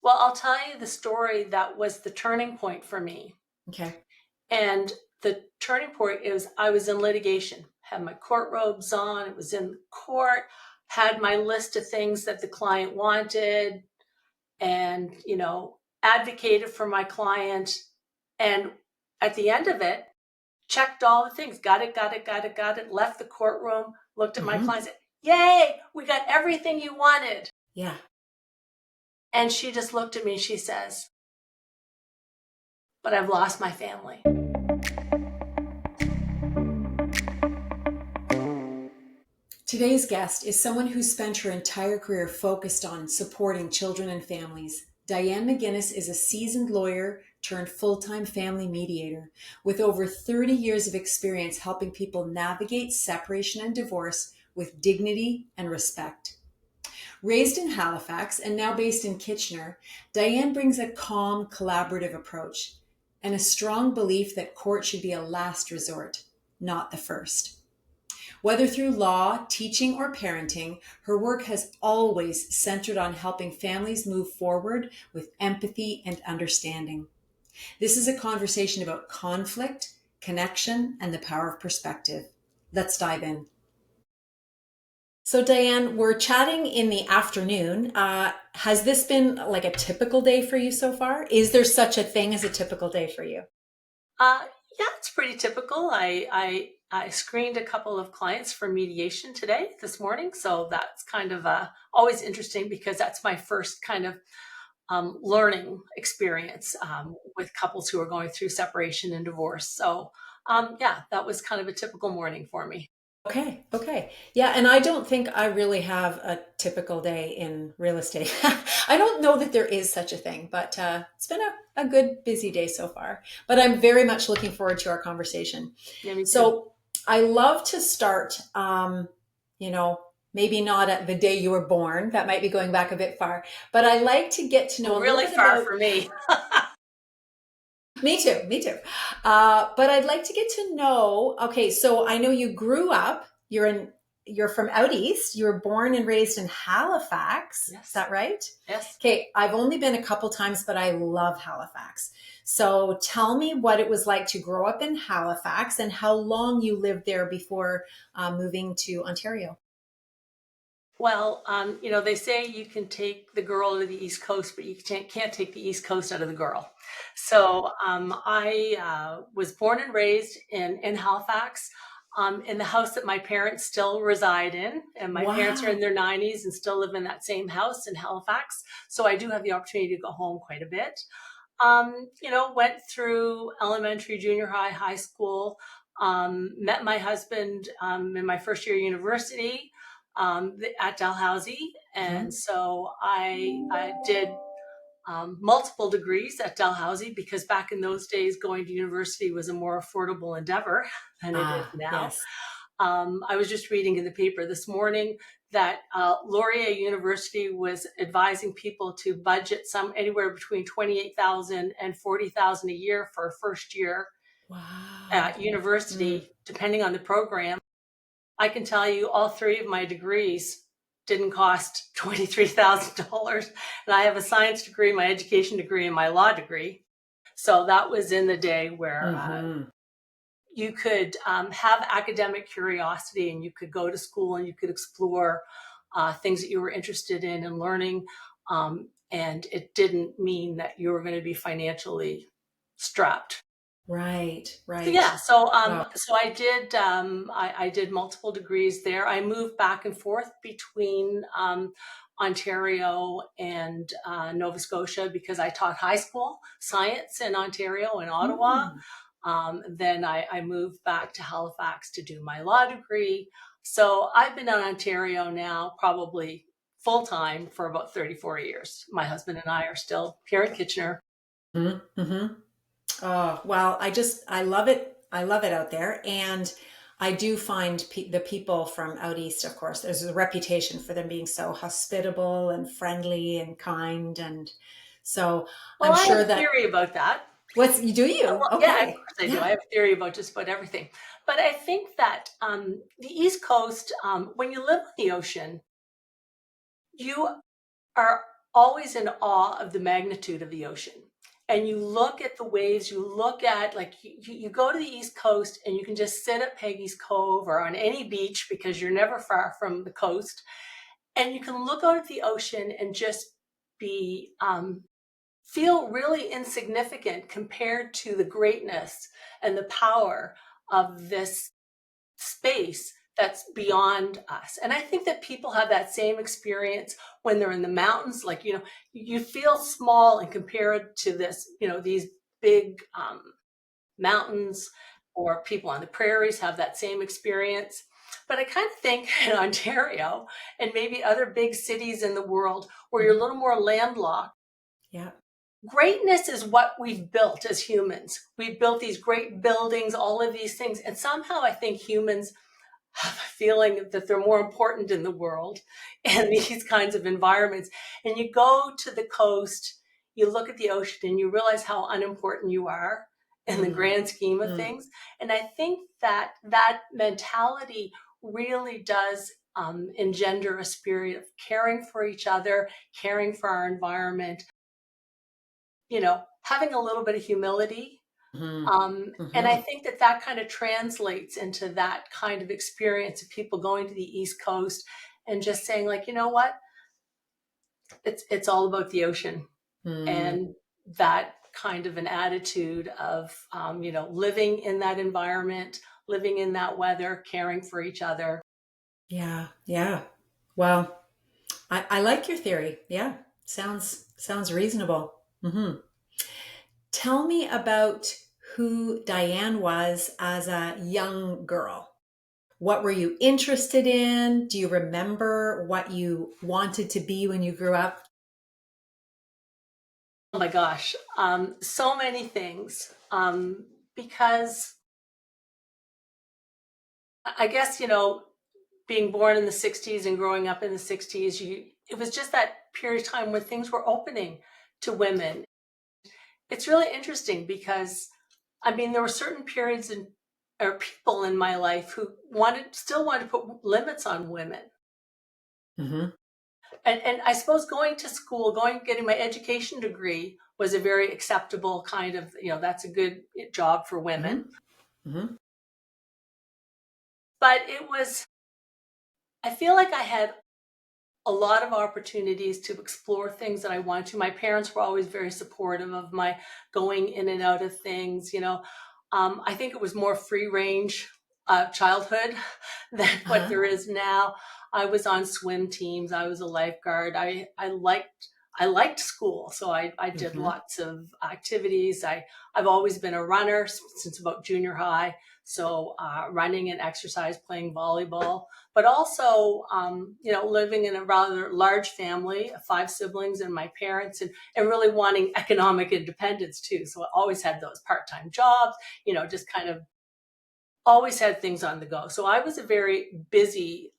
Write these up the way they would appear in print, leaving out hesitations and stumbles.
Well, I'll tell you the story that was the turning point for me. Okay. And the turning point is I was in litigation, had my court robes on, it was in court, had my list of things that the client wanted, and, advocated for my client. And at the end of it, checked all the things, got it, got it, got it, got it, left the courtroom, looked at my Hmm. client, said, "Yay, we got everything you wanted." Yeah. And she just looked at me and she says, "But I've lost my family." Today's guest is someone who spent her entire career focused on supporting children and families. Diane McInnis is a seasoned lawyer turned full-time family mediator with over 30 years of experience helping people navigate separation and divorce with dignity and respect. Raised in Halifax and now based in Kitchener, Diane brings a calm, collaborative approach and a strong belief that court should be a last resort, not the first. Whether through law, teaching, or parenting, her work has always centered on helping families move forward with empathy and understanding. This is a conversation about conflict, connection, and the power of perspective. Let's dive in. So, Diane, we're chatting in the afternoon. Has this been like a typical day for you so far? Is there such a thing as a typical day for you? Uh, yeah, it's pretty typical. I screened a couple of clients for mediation this morning, so that's kind of always interesting because that's my first kind of learning experience with couples who are going through separation and divorce. So yeah, that was kind of a typical morning for me. Okay, okay. Yeah, and I don't think I really have a typical day in real estate. I don't know that there is such a thing, but it's been a good busy day so far. But I'm very much looking forward to our conversation. Yeah, me too. So I love to start, you know, maybe not at the day you were born. That might be going back a bit far, but I like to get to know a little Really bit far about. for me. Me too, me too. But I'd like to get to know. Okay, so I know you grew up. You're from out east. You were born and raised in Halifax. Is Yes, that right? yes. Okay, I've only been a couple times, but I love Halifax. So tell me what it was like to grow up in Halifax and how long you lived there before moving to Ontario. Well, they say you can take the girl to the East Coast, but you can't take the East Coast out of the girl. So I was born and raised in Halifax, in the house that my parents still reside in. And my parents are in Wow. their 90s and still live in that same house in Halifax. So I do have the opportunity to go home quite a bit. Went through elementary, junior high, high school, met my husband in my first year of university at Dalhousie. And Mhm. so I did multiple degrees at Dalhousie because back in those days, going to university was a more affordable endeavor than it is Ah, now. yes. I was just reading in the paper this morning that Laurier University was advising people to budget some anywhere between 28,000 and 40,000 a year for a first year at Wow. Mm. university, depending on the program. I can tell you all three of my degrees didn't cost $23,000. And I have a science degree, my education degree, and my law degree. So that was in the day where Hmm. you could have academic curiosity and you could go to school and you could explore things that you were interested in and learning. And it didn't mean that you were going to be financially strapped. Right, So right. yeah, so Wow. I did multiple degrees there. I moved back and forth between Ontario and Nova Scotia because I taught high school science in Ontario and Ottawa. Mm. Then I moved back to Halifax to do my law degree. So I've been in Ontario now probably full time for about 34 years. My husband and I are still here in Kitchener. Mm-hmm. Oh, well, I love it. I love it out there. And I do find the people from out east, of course, there's a reputation for them being so hospitable and friendly and kind. And so Well, I'm I have sure a that, theory about that. do you? Well, yeah, of Okay. course I do. Yeah. I have a theory about just about everything. But I think that the East Coast, when you live on the ocean, you are always in awe of the magnitude of the ocean. And you look at the waves, you look at, like, you go to the East Coast and you can just sit at Peggy's Cove or on any beach because you're never far from the coast. And you can look out at the ocean and just be, feel really insignificant compared to the greatness and the power of this space that's beyond us. And I think that people have that same experience when they're in the mountains. Like, you feel small and compare it to this, these big mountains, or people on the prairies have that same experience. But I kind of think in Ontario and maybe other big cities in the world where you're a little more landlocked, Yeah. greatness is what we've built as humans. We've built these great buildings, all of these things. And somehow I think humans have a feeling that they're more important in the world and these kinds of environments. And you go to the coast, you look at the ocean, and you realize how unimportant you are in the grand scheme of things. And I think that that mentality really does engender a spirit of caring for each other, caring for our environment, having a little bit of humility. And I think that that kind of translates into that kind of experience of people going to the East Coast and just saying, like, you know what, it's all about the ocean. And that kind of an attitude of, living in that environment, living in that weather, caring for each other. Yeah. Yeah. Well, I like your theory. Yeah. Sounds reasonable. Tell me about who Diane was as a young girl. What were you interested in? Do you remember what you wanted to be when you grew up? Oh my gosh, so many things. Because I guess, being born in the 60s and growing up in the 60s, it was just that period of time where things were opening to women. It's really interesting because, there were certain periods or people in my life who still wanted to put limits on women. And I suppose going to school, getting my education degree was a very acceptable kind of, that's a good job for women. But I feel like I had a lot of opportunities to explore things that I wanted to. My parents were always very supportive of my going in and out of things. I think it was more free range childhood than what there is now. I was on swim teams. I was a lifeguard. I liked school, so I did lots of activities. I've always been a runner since about junior high. So running and exercise, playing volleyball, but also, living in a rather large family, 5 siblings and my parents, and really wanting economic independence too. So I always had those part-time jobs, just kind of always had things on the go. So I was a very busy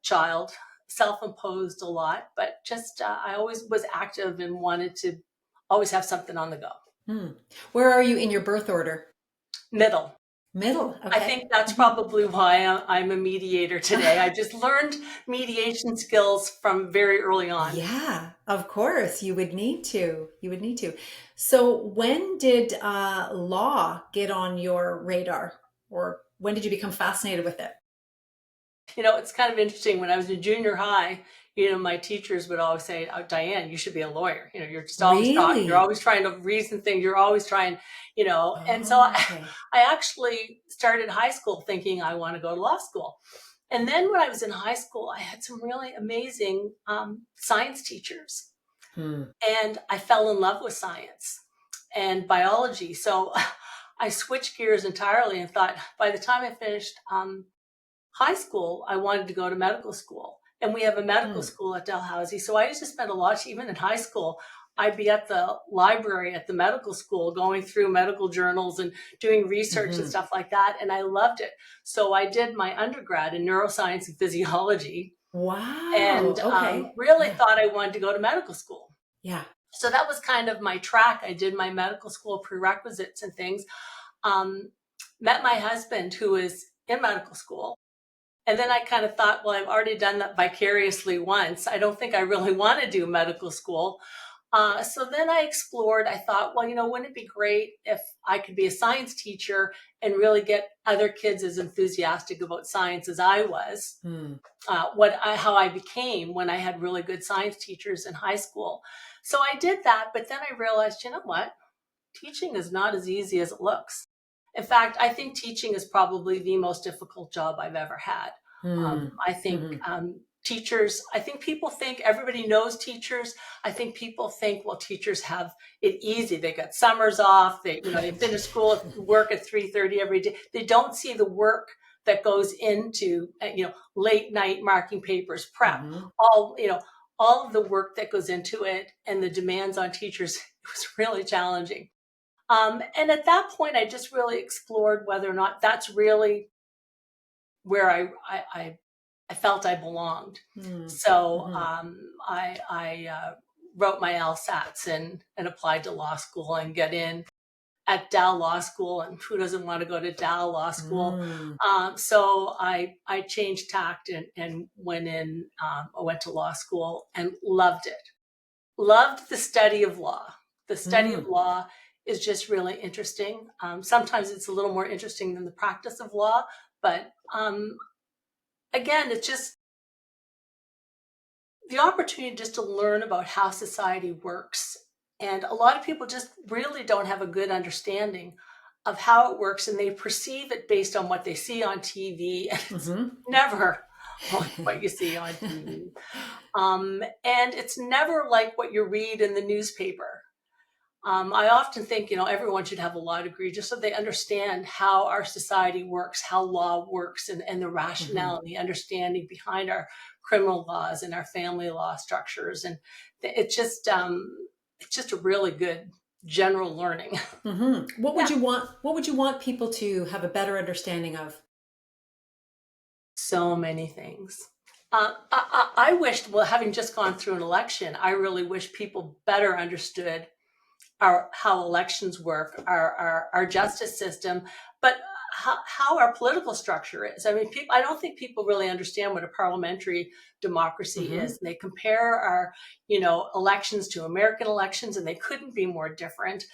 child, self-imposed a lot, but just I always was active and wanted to always have something on the go. Where are you in your birth order? Middle. Middle. Okay. I think that's probably why I'm a mediator today. I just learned mediation skills from very early on. Yeah, of course. You would need to. So when did law get on your radar? Or when did you become fascinated with it? It's kind of interesting. When I was in junior high, my teachers would always say, "Oh, Diane, you should be a lawyer. You're just always talking. You're always trying to reason things. You're always trying, And so I actually started high school thinking I want to go to law school. And then when I was in high school, I had some really amazing science teachers. And I fell in love with science and biology. So I switched gears entirely and thought by the time I finished high school, I wanted to go to medical school. And we have a medical school at Dalhousie. So I used to spend a lot, even in high school, I'd be at the library at the medical school going through medical journals and doing research and stuff like that. And I loved it. So I did my undergrad in neuroscience and physiology. Wow. And really thought I wanted to go to medical school. Yeah. So that was kind of my track. I did my medical school prerequisites and things. Met my husband, who is in medical school. And then I kind of thought, well, I've already done that vicariously once. I don't think I really want to do medical school. So then I explored, I thought, well, wouldn't it be great if I could be a science teacher and really get other kids as enthusiastic about science as I was? How I became when I had really good science teachers in high school. So I did that, but then I realized, you know what? Teaching is not as easy as it looks. In fact, I think teaching is probably the most difficult job I've ever had. I think teachers, I think people think everybody knows teachers. I think people think, well, teachers have it easy. They got summers off. They finish school, work at 3:30 every day. They don't see the work that goes into, late night marking papers, prep, all of the work that goes into it, and the demands on teachers. It was really challenging. And at that point, I just really explored whether or not that's really where I felt I belonged. So I wrote my LSATs and applied to law school and got in at Dow Law School. And who doesn't want to go to Dow Law School? So I changed tact and went in. I went to law school and loved it. Loved the study of law. The study of law is just really interesting. Sometimes it's a little more interesting than the practice of law, but again, it's just the opportunity just to learn about how society works. And a lot of people just really don't have a good understanding of how it works, and they perceive it based on what they see on TV. And it's never like what you see on TV. And it's never like what you read in the newspaper. I often think, everyone should have a law degree just so they understand how our society works, how law works, and the rationale and the understanding behind our criminal laws and our family law structures. And it's just a really good general learning. What would you want? What would you want people to have a better understanding of? So many things. I wished, well, having just gone through an election, I really wish people better understood how elections work, our justice system, but how our political structure is. I mean, I don't think people really understand what a parliamentary democracy is. And they compare our, elections to American elections, and they couldn't be more different.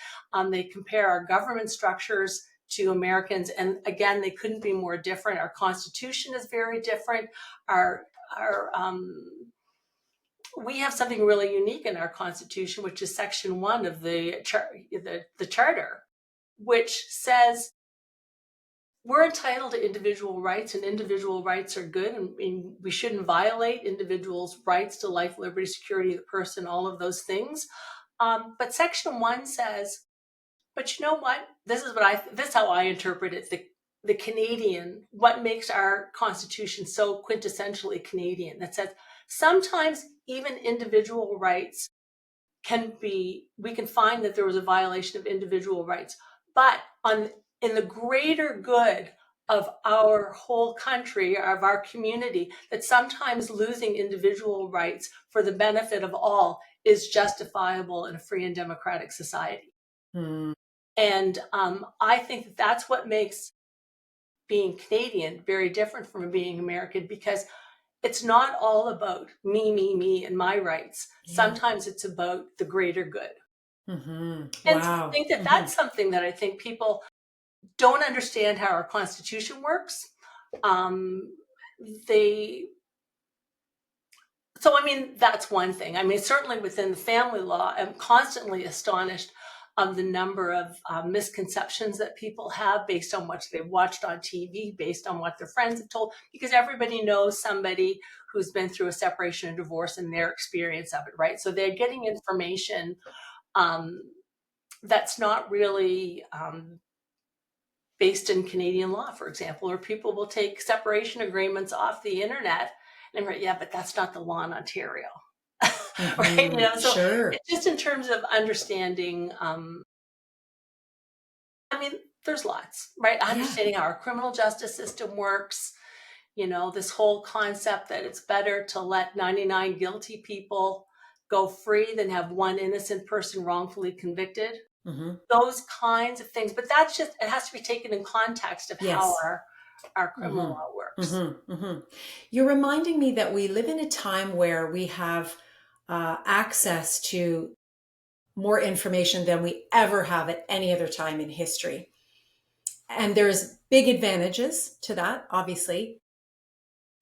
They compare our government structures to Americans, and again, they couldn't be more different. Our Constitution is very different. We have something really unique in our Constitution, which is Section 1 of the Charter, which says we're entitled to individual rights, and individual rights are good, and we shouldn't violate individuals' rights to life, liberty, security of the person, all of those things. But Section 1 says, but you know what? This is how I interpret it. The Canadian, what makes our Constitution so quintessentially Canadian, that says sometimes even individual rights we can find that there was a violation of individual rights, but in the greater good of our whole country, of our community, that sometimes losing individual rights for the benefit of all is justifiable in a free and democratic society. And I think that's what makes being Canadian very different from being American, because it's not all about me, and my rights. Sometimes it's about the greater good. And I think that's something that I think people don't understand how our Constitution works. That's one thing. I mean, certainly within the family law, I'm constantly astonished of the number of misconceptions that people have based on what they've watched on TV, based on what their friends have told, because everybody knows somebody who's been through a separation and divorce and their experience of it, right? So they're getting information that's not really based in Canadian law, for example, or people will take separation agreements off the internet and right, yeah, but that's not the law in Ontario. Right? So it's just in terms of understanding, there's lots, right? Understanding how our criminal justice system works, this whole concept that it's better to let 99 guilty people go free than have one innocent person wrongfully convicted. Those kinds of things. But it has to be taken in context of how our criminal Mm-hmm. law works. Mm-hmm. Mm-hmm. You're reminding me that we live in a time where we have access to more information than we ever have at any other time in history. And there's big advantages to that, obviously.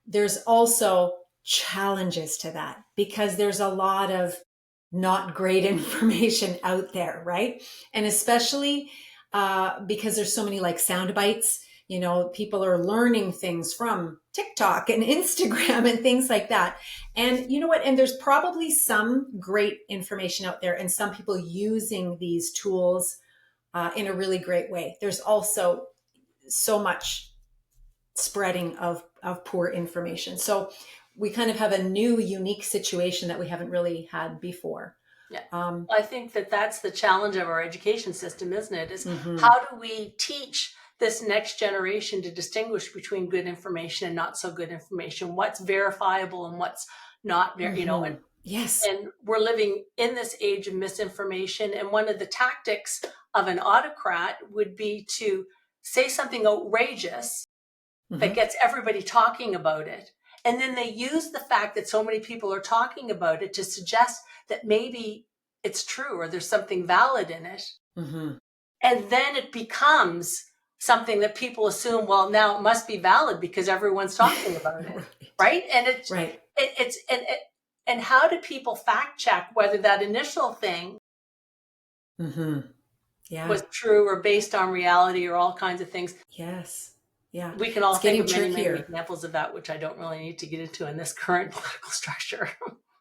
There's also challenges to that because there's a lot of not great information out there, right? And especially because there's so many like sound bites, you know, people are learning things from TikTok and Instagram and things like that. And you know what? And there's probably some great information out there and some people using these tools in a really great way. There's also so much spreading of poor information. So we kind of have a new, unique situation that we haven't really had before. Yeah. I think that that's the challenge of our education system, isn't it? Is Mm-hmm. how do we teach this next generation to distinguish between good information and not so good information? What's verifiable and what's not, you know, and Yes. and we're living in this age of misinformation. And one of the tactics of an autocrat would be to say something outrageous that Mm-hmm. gets everybody talking about it. And then they use the fact that so many people are talking about it to suggest that maybe it's true or there's something valid in it. Mm-hmm. And then it becomes something that people assume, well, now it must be valid because everyone's talking about it. Right. And Right. and how do people fact check whether that initial thing Mm-hmm. Yeah. was true or based on reality or all kinds of things? Yes. Yeah. We can all It's think getting of many, many trickier. examples of that, which I don't really need to get into in this current political structure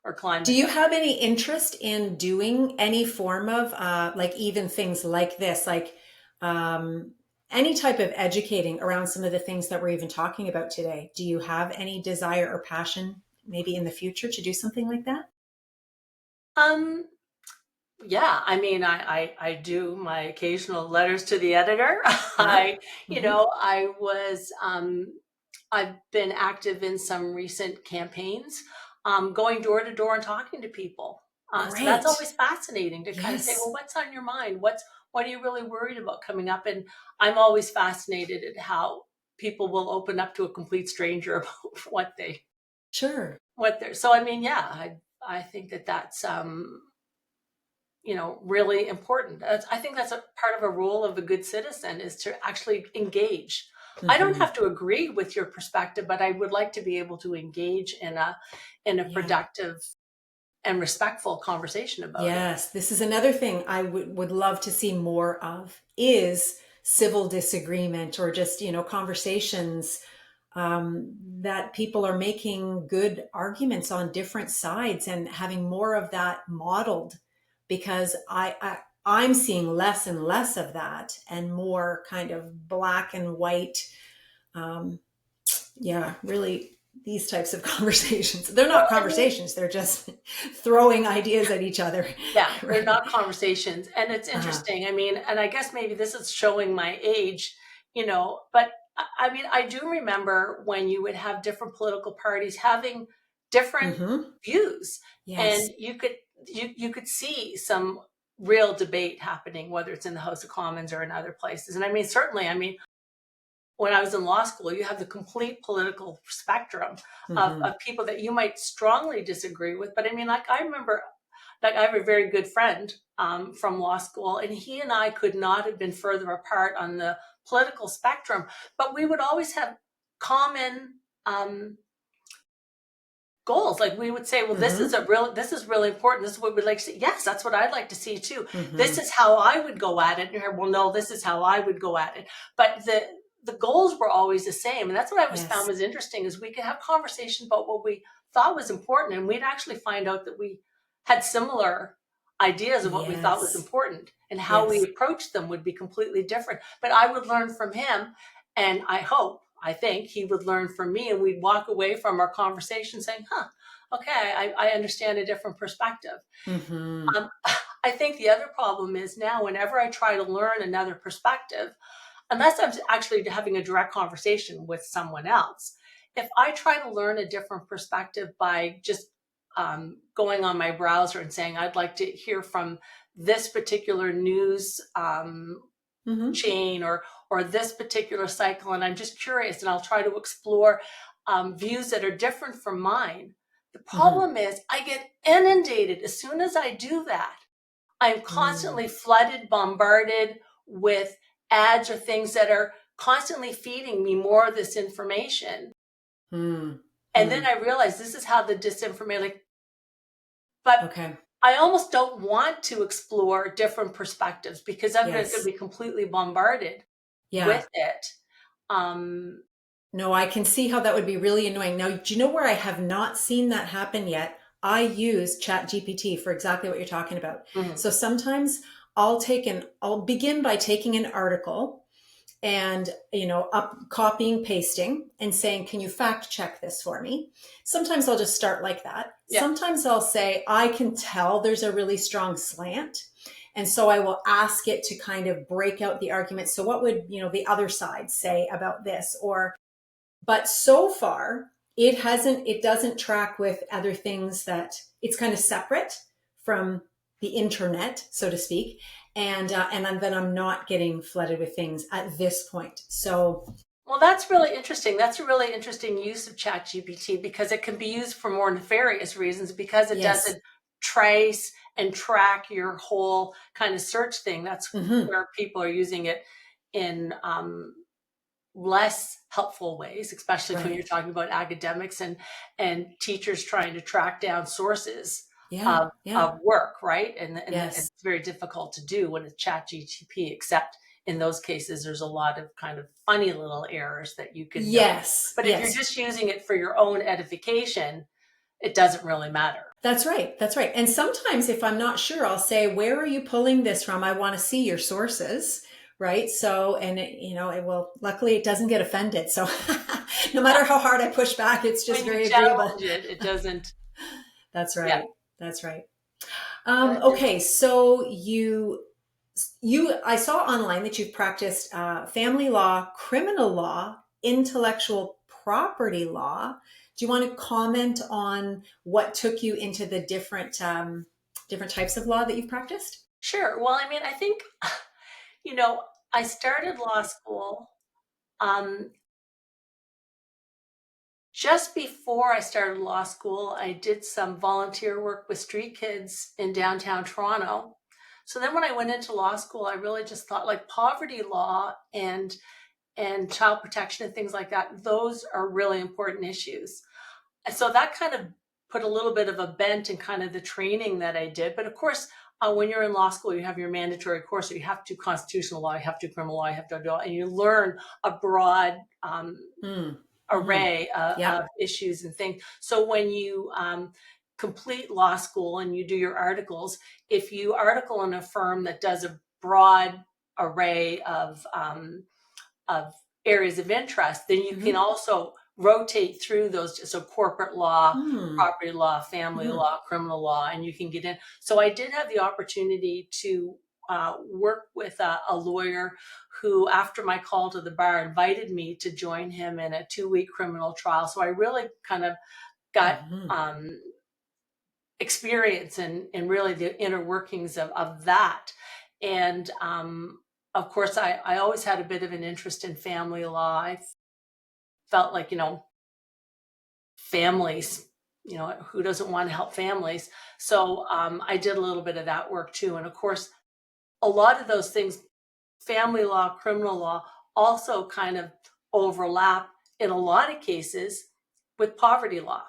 or climate. Do you have any interest in doing any form of like even things like this, like any type of educating around some of the things that we're even talking about today? Do you have any desire or passion maybe in the future to do something like that? Um, yeah, I mean, I do my occasional letters to the editor. Yeah. You Mm-hmm. know, I've been active in some recent campaigns, going door to door and talking to people. So that's Great. always fascinating to kind of say, well, Yes. what's on your mind? What are you really worried about coming up? And I'm always fascinated at how people will open up to a complete stranger about Sure. what they're. So I mean, yeah, I think that that's you know, really important. I think that's a part of a role of a good citizen is to actually engage. I don't Mm-hmm. have to agree with your perspective, but I would like to be able to engage in a Yeah. productive and respectful conversation about it. Yes, this is another thing I would love to see more of is civil disagreement or just, you know, conversations that people are making good arguments on different sides and having more of that modeled because I'm seeing less and less of that and more kind of black and white. Um, yeah, really these types of conversations. They're not Well, I mean, conversations, they're just throwing ideas at each other. yeah, they're Right. not conversations. And it's Uh-huh. interesting. I mean, and I guess maybe this is showing my age, you know, but I mean, I do remember when you would have different political parties having different Mm-hmm. views and Yes. you could see some real debate happening, whether it's in the House of Commons or in other places. And I mean, certainly, I mean, when I was in law school, you have the complete political spectrum Mm-hmm. of people that you might strongly disagree with. But I mean, like I remember, like I have a very good friend from law school, and he and I could not have been further apart on the political spectrum, but we would always have common goals. Like we would say, well, Mm-hmm. this is really important. This is what we'd like to see. Yes, that's what I'd like to see too. This Mm-hmm. is how I would go at it. And you're, well, no, this is how I would go at it. But the goals were always the same. And that's what I always found Yes. was interesting is we could have conversations about what we thought was important. And we'd actually find out that we had similar ideas of what we thought was Yes. important and how we Yes. approached them would be completely different. But I would learn from him. And I think he would learn from me, and we'd walk away from our conversation saying, huh, okay, I understand a different perspective. Mm-hmm. Um, I think the other problem is now, whenever I try to learn another perspective, unless I'm actually having a direct conversation with someone else, if I try to learn a different perspective by just going on my browser and saying, I'd like to hear from this particular news chain or this particular cycle, and I'm just curious, and I'll try to explore views that are different from mine. The problem is I get inundated as soon as I do that. I'm constantly flooded, bombarded with ads or things that are constantly feeding me more of this information. And then I realize this is how the disinformation, but Okay. I almost don't want to explore different perspectives because I'm going to Yes. be completely bombarded Yeah. with it. No, I can see how that would be really annoying. Now, do you know where I have not seen that happen yet? I use ChatGPT for exactly what you're talking about. Mhm. So sometimes I'll begin by taking an article and, copying, pasting and saying, can you fact check this for me? Sometimes I'll just start like that. Yeah. Sometimes I'll say, I can tell there's a really strong slant. And so I will ask it to kind of break out the argument. So what would, the other side say about this? But so far it doesn't track with other things, that it's kind of separate from the internet, so to speak. And then I'm not getting flooded with things at this point. So, well, that's really interesting. That's a really interesting use of ChatGPT because it can be used for more nefarious reasons because it yes. doesn't trace and track your whole kind of search thing. That's where people are using it in less helpful ways, especially when you're talking about academics and teachers trying to track down sources of work, right? And Yes. it's very difficult to do when it's ChatGPT, except in those cases, there's a lot of kind of funny little errors that you can notice. But if you're just using it for your own edification, it doesn't really matter. That's right. That's right. And sometimes if I'm not sure, I'll say, where are you pulling this from? I want to see your sources. Right. So, and luckily it doesn't get offended. So no matter how hard I push back, it's just very agreeable. It doesn't. That's right. Yeah. That's right. Okay. So I saw online that you've practiced family law, criminal law, intellectual property law. Do you want to comment on what took you into the different types of law that you've practiced? Sure. Well, I mean, I think, I started law school just before I started law school. I did some volunteer work with street kids in downtown Toronto. So then when I went into law school, I really just thought like poverty law and child protection and things like that, those are really important issues. And so that kind of put a little bit of a bent in kind of the training that I did. But of course, when you're in law school, you have your mandatory course. So you have to do constitutional law, you have to do criminal law, you have to do, and you learn a broad array of issues and things. So when you complete law school and you do your articles, if you article in a firm that does a broad array of areas of interest, then you can also rotate through those. So corporate law, property law, family law, criminal law, and you can get in. So I did have the opportunity to work with a lawyer who, after my call to the bar, invited me to join him in a 2-week criminal trial. So I really kind of got experience in really the inner workings of that. And of course, I always had a bit of an interest in family law. I felt like, families, who doesn't want to help families? So I did a little bit of that work too. And of course, a lot of those things, family law, criminal law, also kind of overlap in a lot of cases with poverty law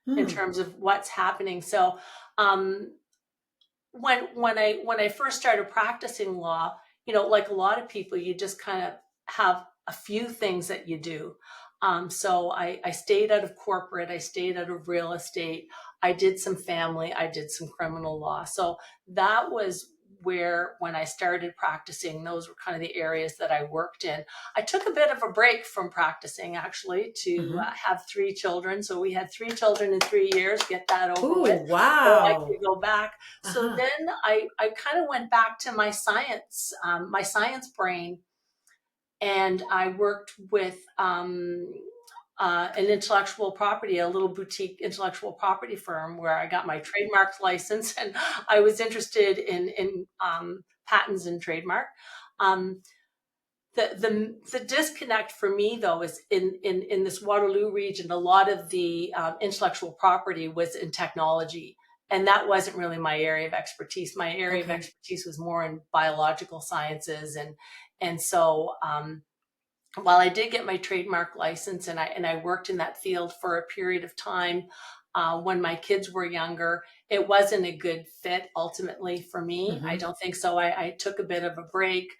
in terms of what's happening. So when I first started practicing law, like a lot of people, you just kind of have a few things that you do. So I stayed out of corporate, I stayed out of real estate, I did some family, I did some criminal law. So that was where, when I started practicing, those were kind of the areas that I worked in. I took a bit of a break from practicing, actually, to have 3 children. So we had 3 children in 3 years, get that over with. Wow. So I could go back. So then I kind of went back to my science brain. And I worked with an intellectual property, a little boutique intellectual property firm where I got my trademark license, and I was interested in patents and trademark. the disconnect for me though is in this Waterloo region, a lot of the intellectual property was in technology, and that wasn't really my area of expertise. My area of Okay. expertise was more in biological sciences, and so while I did get my trademark license and I worked in that field for a period of time when my kids were younger, it wasn't a good fit ultimately for me. I Mm-hmm. don't think so. I took a bit of a break.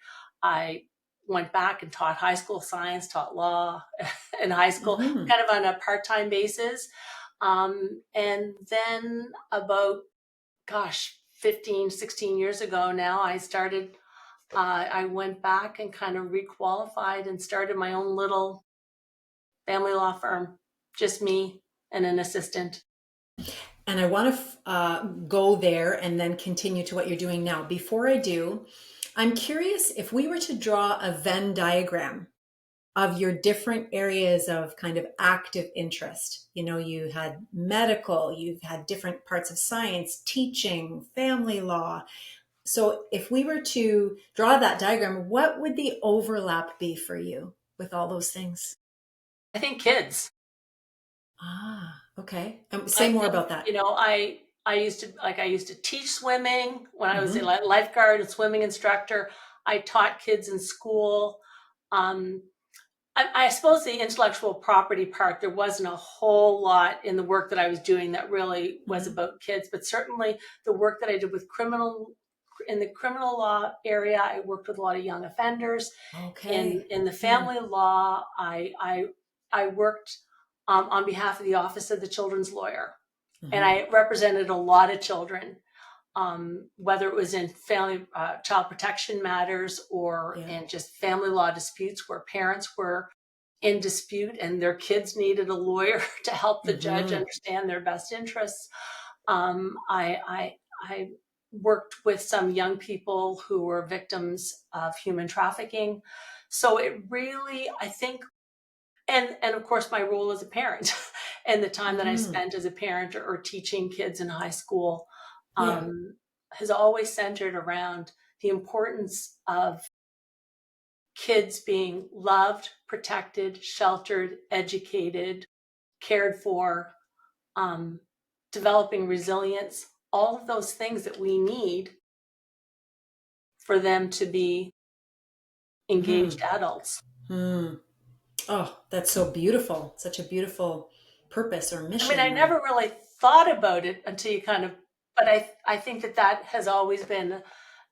I went back and taught high school science, taught law in high school, Mm-hmm. kind of on a part-time basis. And then about, gosh, 15, 16 years ago now, I went back and kind of requalified and started my own little family law firm, just me and an assistant. And I want to go there and then continue to what you're doing now. Before I do, I'm curious if we were to draw a Venn diagram of your different areas of kind of active interest. You know, you had medical, you've had different parts of science, teaching, family law. So if we were to draw that diagram, what would the overlap be for you with all those things? I think kids. Ah, okay. I Say more think, about that. I used to teach swimming when I was a Mm-hmm. lifeguard and swimming instructor. I taught kids in school. Um, I suppose the intellectual property part, there wasn't a whole lot in the work that I was doing that really was Mm-hmm. about kids, but certainly the work that I did in the criminal law area, I worked with a lot of young offenders. Okay. In the Hmm. family law, I worked on behalf of the Office of the Children's Lawyer, and Mm-hmm. I represented a lot of children, whether it was in family child protection matters or Yeah. in just family law disputes where parents were in dispute and their kids needed a lawyer to help the judge Mm-hmm. understand their best interests. I worked with some young people who were victims of human trafficking. So it really, I think, and of course my role as a parent and the time that I Mm-hmm. spent as a parent or teaching kids in high school Yeah. has always centered around the importance of kids being loved, protected, sheltered, educated, cared for, um, developing resilience, all of those things that we need for them to be engaged Mm-hmm. adults. Mm. Oh, that's so beautiful. Such a beautiful purpose or I mean, mission I or never really thought about it until you kind of, but I think that that has always been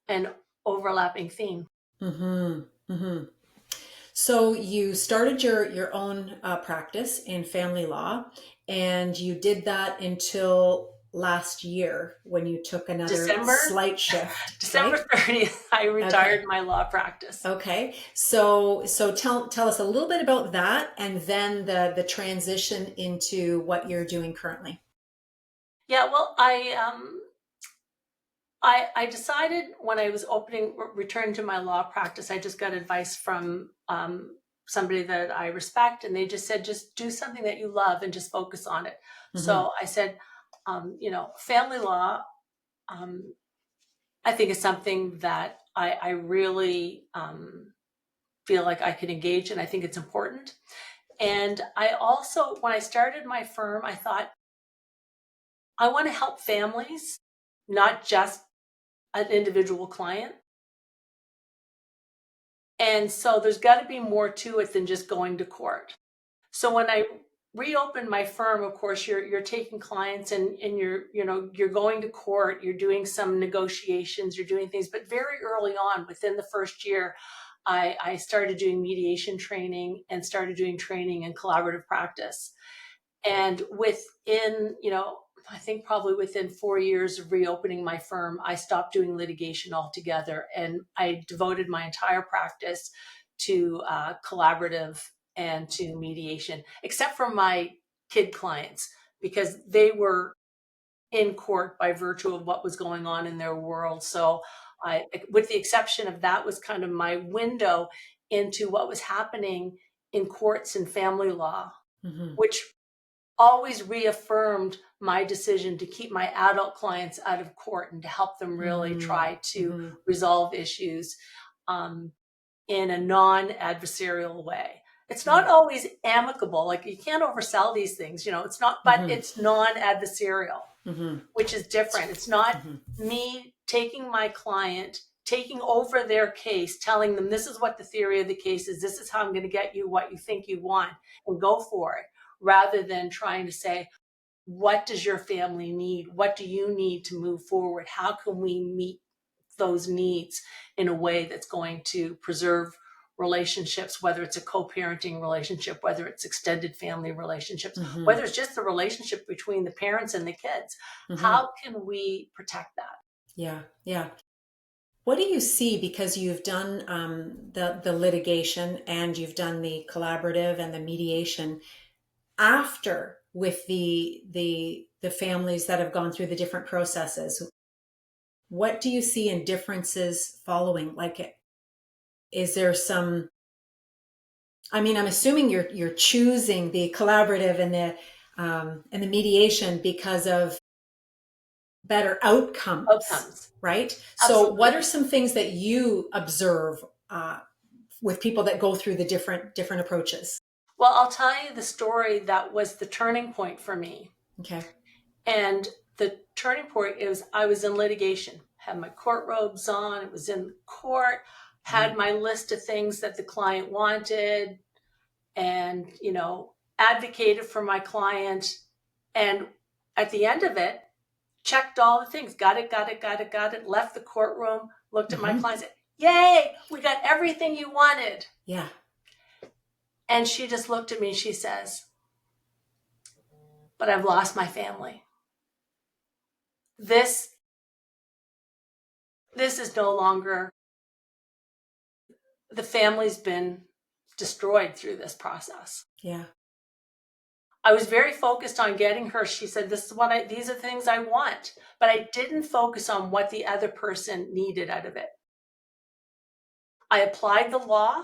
an overlapping theme. mm-hmm. Mm-hmm. So you started your own practice in family law, and you did that until last year when you took another December, slight shift, December right? 30th, I retired Okay. my law practice. Okay. So tell us a little bit about that and then the transition into what you're doing currently. Yeah, well, I decided when I was returning to my law practice, I just got advice from somebody that I respect, and they just said, just do something that you love and just focus on it. Hmm. So I said, family law, I think is something that I really feel like I can engage in. I think it's important. And I also, when I started my firm, I thought, I want to help families, not just an individual client. And so there's got to be more to it than just going to court. So when I reopened my firm, of course, you're taking clients and you're going to court, you're doing some negotiations, you're doing things, but very early on, within the first year, I started doing mediation training and started doing training in collaborative practice. And I think probably within 4 years of reopening my firm, I stopped doing litigation altogether. And I devoted my entire practice to collaborative and to mediation, except for my kid clients, because they were in court by virtue of what was going on in their world. So with the exception of that, was kind of my window into what was happening in courts and family law, Hmm. which always reaffirmed my decision to keep my adult clients out of court and to help them really try to Hmm. resolve issues. Um, in a non-adversarial way. It's not always amicable. Like, you can't oversell these things, it's not, but it's non-adversarial, which is different. It's not me taking my client, taking over their case, telling them this is what the theory of the case is, this is how I'm going to get you what you think you want, and go for it, rather than trying to say, what does your family need? What do you need to move forward? How can we meet those needs in a way that's going to preserve relationships, whether it's a co-parenting relationship, whether it's extended family relationships, whether it's just the relationship between the parents and the kids. How can we protect that? Yeah. What do you see, because you've done the litigation and you've done the collaborative and the mediation after with the families that have gone through the different processes? What do you see in differences following? Like, is there some? I mean, I'm assuming you're choosing the collaborative and the mediation because of better outcomes, right? Absolutely. So what are some things that you observe with people that go through the different approaches? Well, I'll tell you the story that was the turning point for me. Okay. And the turning point is, I was in litigation, had my court robes on, it was in court, had my list of things that the client wanted, and, advocated for my client. And at the end of it, checked all the things, got it, left the courtroom, looked at my client, said, yay, we got everything you wanted. Yeah. And she just looked at me and she says, but I've lost my family. This is no longer, the family's been destroyed through this process. Yeah. I was very focused on getting her. She said, these are things I want, but I didn't focus on what the other person needed out of it. I applied the law.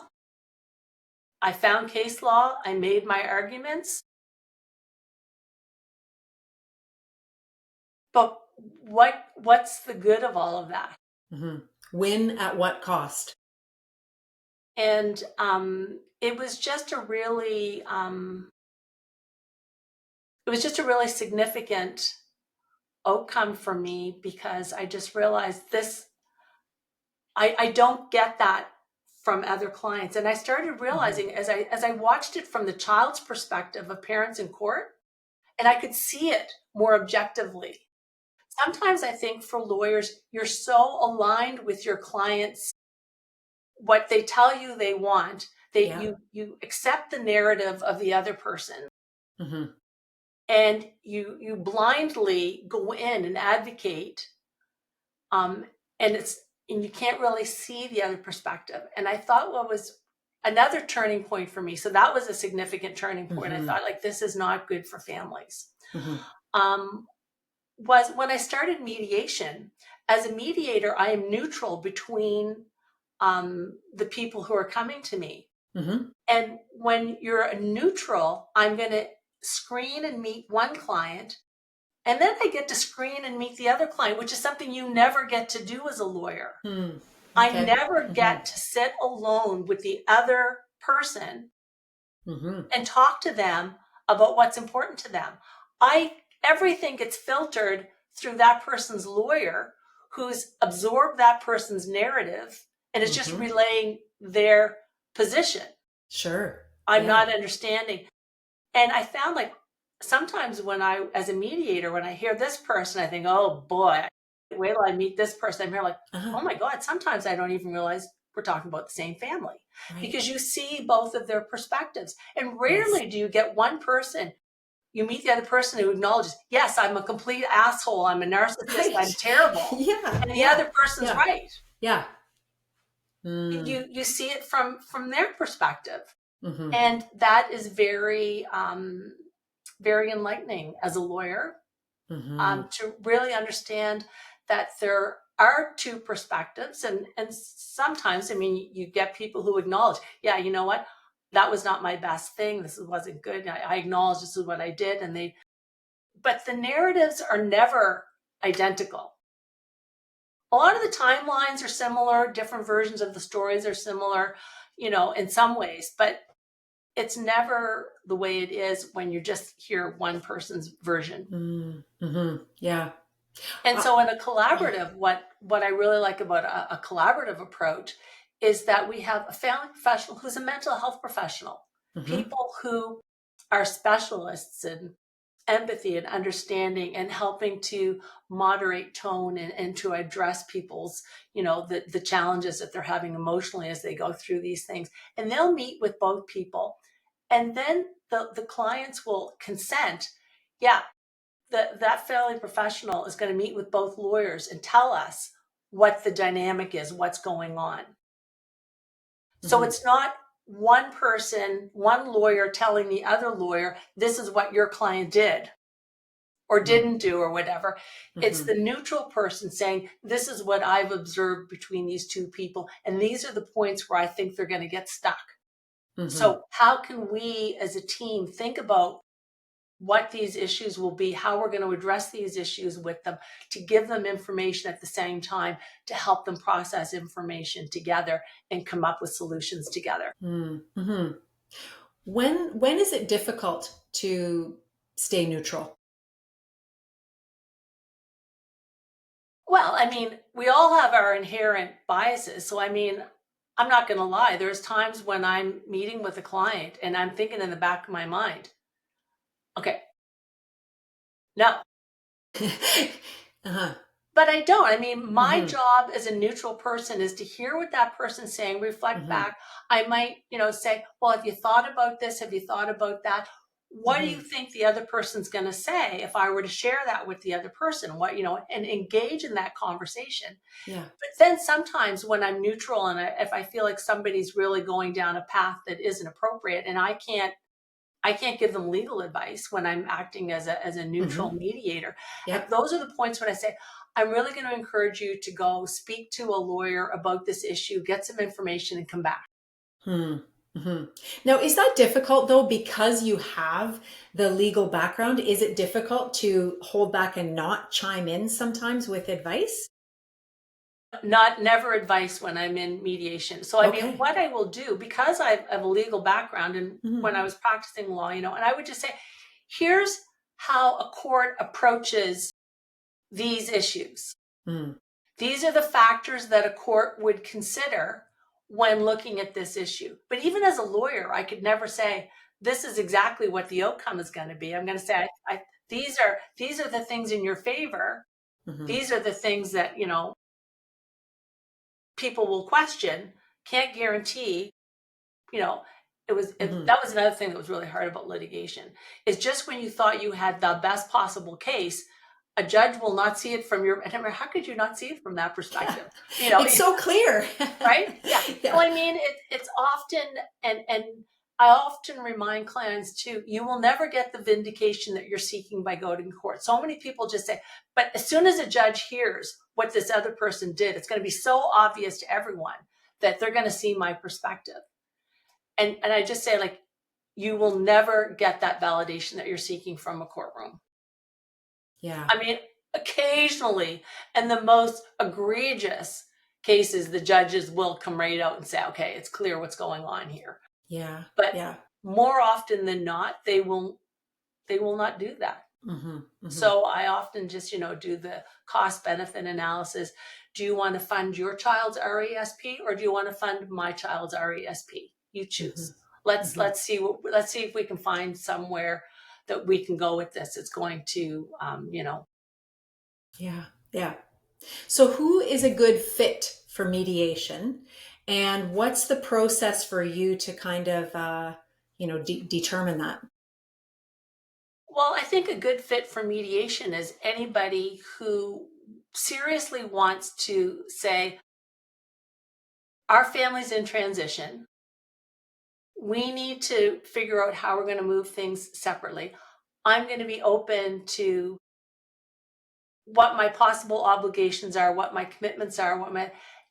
I found case law. I made my arguments. But what's the good of all of that? Win at what cost? And it was just a really significant outcome for me, because I just realized this, I don't get that from other clients. And I started realizing as I watched it from the child's perspective of parents in court, and I could see it more objectively. Sometimes I think for lawyers, you're so aligned with your clients, what they tell you they want, that you accept the narrative of the other person. And you blindly go in and advocate, and you can't really see the other perspective. And I thought what was another turning point for me, so that was a significant turning point. I thought, like, this is not good for families. Was when I started mediation. As a mediator, I am neutral between the people who are coming to me. And when you're a neutral, I'm going to screen and meet one client, and then I get to screen and meet the other client, which is something you never get to do as a lawyer. Okay. I never get to sit alone with the other person and talk to them about what's important to them. Everything gets filtered through that person's lawyer, who's absorbed that person's narrative and is just relaying their position. Sure. I'm not understanding. And I found, like, sometimes as a mediator, when I hear this person, I think, oh boy, wait till I meet this person. I'm here like, oh my God, sometimes I don't even realize we're talking about the same family, because you see both of their perspectives. And rarely do you get one person, you meet the other person who acknowledges, yes, I'm a complete asshole, I'm a narcissist, I'm terrible. And the other person's right. Yeah. You see it from their perspective. And that is very, very enlightening as a lawyer, to really understand that there are two perspectives. And sometimes, I mean, you get people who acknowledge, yeah, you know what, that was not my best thing. This wasn't good. I acknowledge this is what I did. But the narratives are never identical. A lot of the timelines are similar, different versions of the stories are similar, in some ways, but it's never the way it is when you just hear one person's version. Mm-hmm. Yeah. And Uh, so in a yeah. collaborative, what I really like about a collaborative approach is that we have a family professional who's a mental health professional, Mm-hmm. people who are specialists in empathy and understanding and helping to moderate tone and to address people's, the challenges that they're having emotionally as they go through these things. And they'll meet with both people. And then the clients will consent. Yeah, that family professional is going to meet with both lawyers and tell us what the dynamic is, what's going on. So Mm-hmm. it's not one person, one lawyer telling the other lawyer, this is what your client did or didn't do or whatever. It's Mm-hmm. the neutral person saying, this is what I've observed between these two people. And these are the points where I think they're going to get stuck. Mm-hmm. So how can we as a team think about what these issues will be, how we're going to address these issues with them, to give them information at the same time, to help them process information together and come up with solutions together. Mm-hmm. When is it difficult to stay neutral? Well, I mean, we all have our inherent biases. So, I mean, I'm not going to lie. There's times when I'm meeting with a client and I'm thinking in the back of my mind, okay, no, Uh-huh. but I don't. I mean, my Mm-hmm. job as a neutral person is to hear what that person's saying, reflect Mm-hmm. back. I might, say, well, have you thought about this? Have you thought about that? What do you Mm-hmm. think the other person's going to say if I were to share that with the other person? What, and engage in that conversation. Yeah. But then sometimes when I'm neutral and if I feel like somebody's really going down a path that isn't appropriate and I can't give them legal advice when I'm acting as a neutral Mm-hmm. mediator. And Yep. those are the points when I say, I'm really going to encourage you to go speak to a lawyer about this issue, get some information and come back. Mm-hmm. Now, is that difficult though, because you have the legal background? Is it difficult to hold back and not chime in sometimes with advice? Not never advice when I'm in mediation. So, I mean, Okay. what I will do, because I have a legal background and Mm-hmm. when I was practicing law, and I would just say, here's how a court approaches these issues. Mm. These are the factors that a court would consider when looking at this issue. But even as a lawyer, I could never say, this is exactly what the outcome is going to be. I'm going to say, these are the things in your favor. Mm-hmm. These are the things that, people will question, can't guarantee, you know, Mm-hmm. that was another thing that was really hard about litigation is just when you thought you had the best possible case, a judge will not see it from your, and I'm like, how could you not see it from that Yeah. perspective? It's so clear. Right? Yeah. So Yeah. I mean, it's often, and I often remind clients too, you will never get the vindication that you're seeking by going to court. So many people just say, but as soon as a judge hears what this other person did, it's going to be so obvious to everyone that they're going to see my perspective. And I just say, like, you will never get that validation that you're seeking from a courtroom. Yeah. I mean, occasionally, in the most egregious cases, the judges will come right out and say, okay, it's clear what's going on here. Yeah. But Yeah. more often than not, they will not do that. Mm-hmm. Mm-hmm. So I often just, do the cost benefit analysis. Do you want to fund your child's RESP or do you want to fund my child's RESP? You Mm-hmm. choose. Let's Mm-hmm. let's see let's see if we can find somewhere that we can go with this. It's going to, Yeah. Yeah. So, who is a good fit for mediation, and what's the process for you to kind of, determine that? Well, I think a good fit for mediation is anybody who seriously wants to say, our family's in transition. We need to figure out how we're going to move things separately. I'm going to be open to what my possible obligations are, what my commitments are,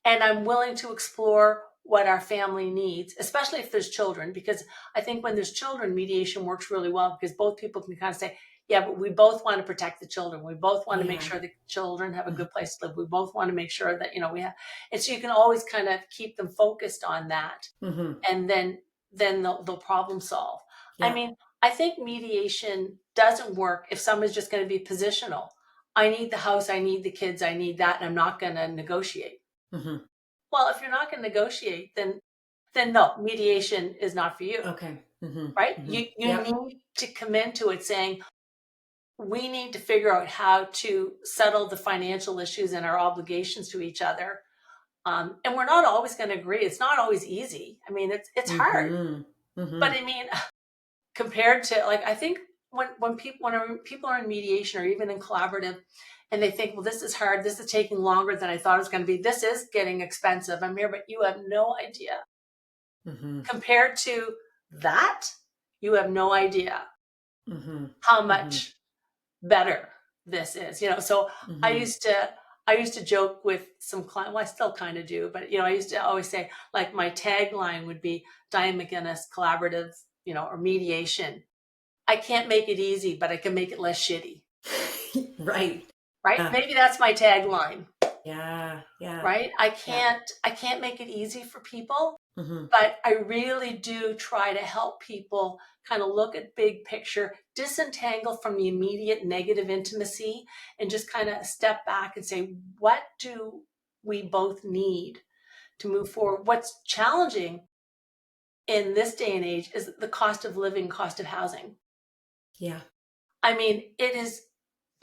and I'm willing to explore what our family needs, especially if there's children, because I think when there's children, mediation works really well because both people can kind of say, yeah, but we both want to protect the children. We both want to make Yeah. sure the children have a good place to live. We both want to make sure that, we have, and so you can always kind of keep them focused on that. Mm-hmm. And then they'll problem solve. I Yeah. mean, I think mediation doesn't work if someone's just going to be positional. I need the house, I need the kids, I need that, and I'm not going to negotiate. Mm-hmm. Well, if you're not going to negotiate, then no, mediation is not for you, Okay. Mm-hmm. right? Mm-hmm. You Yep. need to come into it saying, we need to figure out how to settle the financial issues and our obligations to each other. And we're not always going to agree. It's not always easy. I mean, it's hard. Mm-hmm. Mm-hmm. But I mean, compared to, like, I think when people are in mediation or even in collaborative, and they think, well, this is hard, this is taking longer than I thought it was going to be, this is getting expensive, I'm here, but you have no idea. Mm-hmm. Compared to that, you have no idea Mm-hmm. how much better this is. So Mm-hmm. I used to joke with some clients. Well, I still kind of do, but I used to always say, like, my tagline would be Diane McInnis, collaborative, or mediation. I can't make it easy, but I can make it less shitty. Right. Right? Maybe that's my tagline. Yeah. Yeah. Right? I can't make it easy for people, Mm-hmm. but I really do try to help people kind of look at big picture, disentangle from the immediate negative intimacy, and just kind of step back and say, what do we both need to move forward? What's challenging in this day and age is the cost of living, cost of housing. Yeah. I mean, it has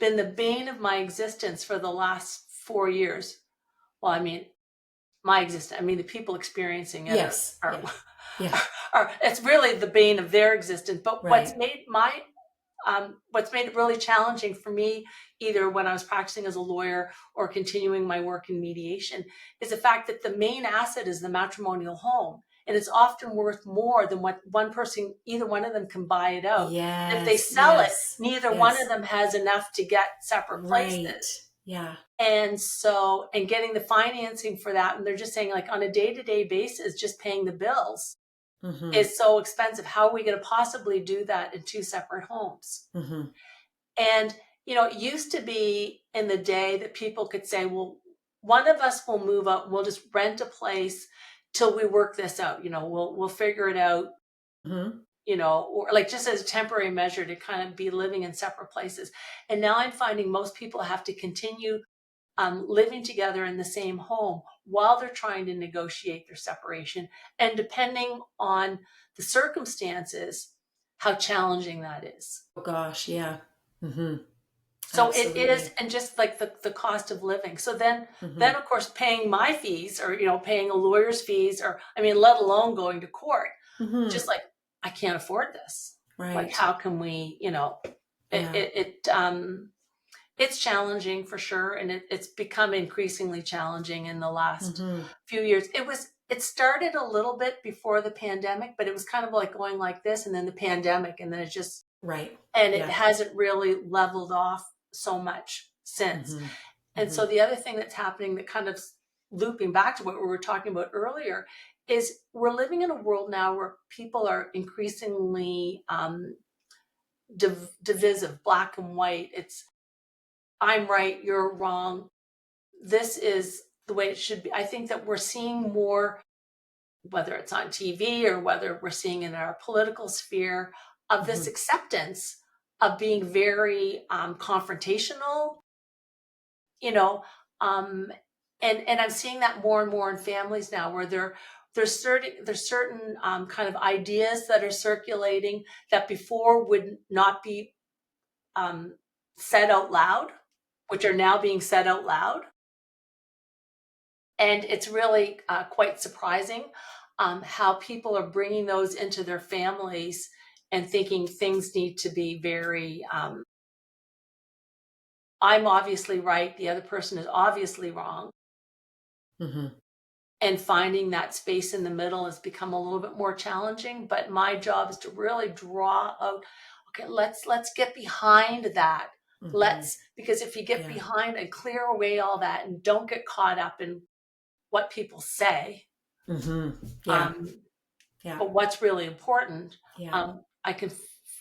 been the bane of my existence for the last 4 years. Well, I mean, my existence. I mean, the people experiencing it Yes. are, Yeah. are it's really the bane of their existence. But Right. what's made it really challenging for me, either when I was practicing as a lawyer or continuing my work in mediation, is the fact that the main asset is the matrimonial home. And it's often worth more than what one person, either one of them, can buy it out. Yes. If they sell yes, it, neither yes. one of them has enough to get separate places. Right. Yeah. And getting the financing for that, and they're just saying, like, on a day-to-day basis, just paying the bills is so expensive. How are we going to possibly do that in two separate homes? Mm-hmm. And, it used to be in the day that people could say, well, one of us will move out and we'll just rent a place till we work this out. We'll figure it out, Mm-hmm. Or like just as a temporary measure to kind of be living in separate places. And now I'm finding most people have to continue living together in the same home while they're trying to negotiate their separation. And depending on the circumstances, how challenging that is. Oh gosh, yeah. Mm-hmm. So Absolutely. it is, and just like the cost of living. So then of course, paying my fees, or, paying a lawyer's fees, or, I mean, let alone going to court, just like, I can't afford this. Right. Like, how can we, it's challenging for sure. And it's become increasingly challenging in the last few years. It started a little bit before the pandemic, but it was kind of like going like this, and then the pandemic, and then it just, right. And it hasn't really leveled off so much since. And so the other thing that's happening, that kind of looping back to what we were talking about earlier, is we're living in a world now where people are increasingly divisive, black and white. It's, I'm right, you're wrong. This is the way it should be. I think that we're seeing more, whether it's on TV or whether we're seeing in our political sphere, of this acceptance of being very confrontational, and I'm seeing that more and more in families now, where there's certain kind of ideas that are circulating that before would not be said out loud, which are now being said out loud. And it's really quite surprising how people are bringing those into their families and thinking things need to be very, I'm obviously right, the other person is obviously wrong. And finding that space in the middle has become a little bit more challenging. But my job is to really draw out, okay, let's get behind that. Because if you get behind and clear away all that and don't get caught up in what people say, but what's really important, I can